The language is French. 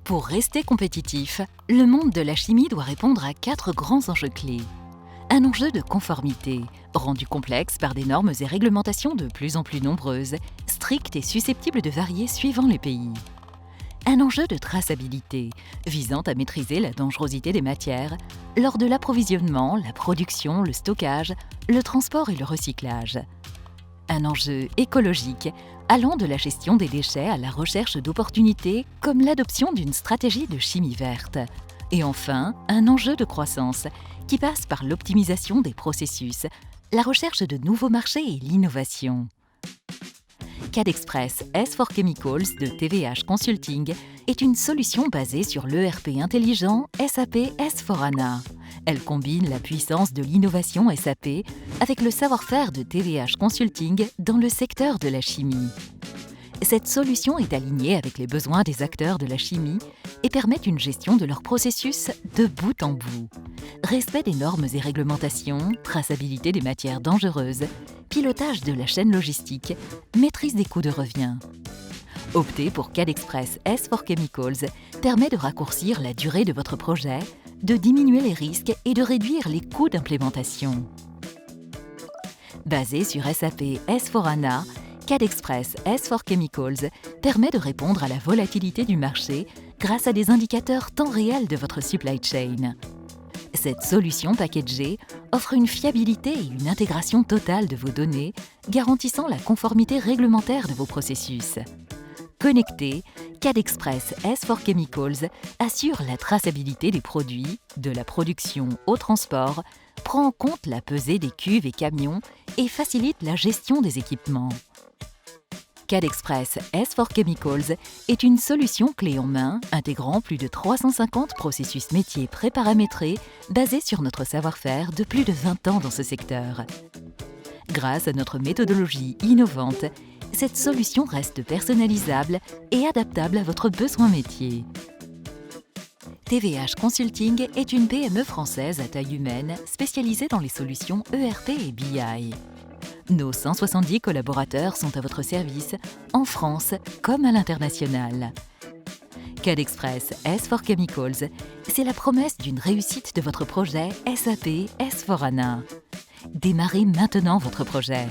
Pour rester compétitif, le monde de la chimie doit répondre à 4 grands enjeux clés. Un enjeu de conformité, rendu complexe par des normes et réglementations de plus en plus nombreuses, strictes et susceptibles de varier suivant les pays. Un enjeu de traçabilité, visant à maîtriser la dangerosité des matières lors de l'approvisionnement, la production, le stockage, le transport et le recyclage. Un enjeu écologique, allant de la gestion des déchets à la recherche d'opportunités comme l'adoption d'une stratégie de chimie verte. Et enfin, un enjeu de croissance qui passe par l'optimisation des processus, la recherche de nouveaux marchés et l'innovation. CADExpress S4Chemicals de TVH Consulting est une solution basée sur l'ERP intelligent SAP S4HANA. Elle combine la puissance de l'innovation SAP avec le savoir-faire de TVH Consulting dans le secteur de la chimie. Cette solution est alignée avec les besoins des acteurs de la chimie et permet une gestion de leur processus de bout en bout. Respect des normes et réglementations, traçabilité des matières dangereuses, pilotage de la chaîne logistique, maîtrise des coûts de revient. Opter pour CADExpress S4Chemicals permet de raccourcir la durée de votre projet, de diminuer les risques et de réduire les coûts d'implémentation. Basé sur SAP S4HANA, CADExpress S4Chemicals permet de répondre à la volatilité du marché grâce à des indicateurs temps réel de votre supply chain. Cette solution packagée offre une fiabilité et une intégration totale de vos données, garantissant la conformité réglementaire de vos processus. Connecté, CADExpress S4Chemicals assure la traçabilité des produits, de la production au transport, prend en compte la pesée des cuves et camions et facilite la gestion des équipements. CADExpress S4Chemicals est une solution clé en main intégrant plus de 350 processus métiers préparamétrés basés sur notre savoir-faire de plus de 20 ans dans ce secteur. Grâce à notre méthodologie innovante, cette solution reste personnalisable et adaptable à votre besoin métier. TVH Consulting est une PME française à taille humaine spécialisée dans les solutions ERP et BI. Nos 170 collaborateurs sont à votre service, en France comme à l'international. CADExpress S4Chemicals, c'est la promesse d'une réussite de votre projet SAP S4HANA. Démarrez maintenant votre projet.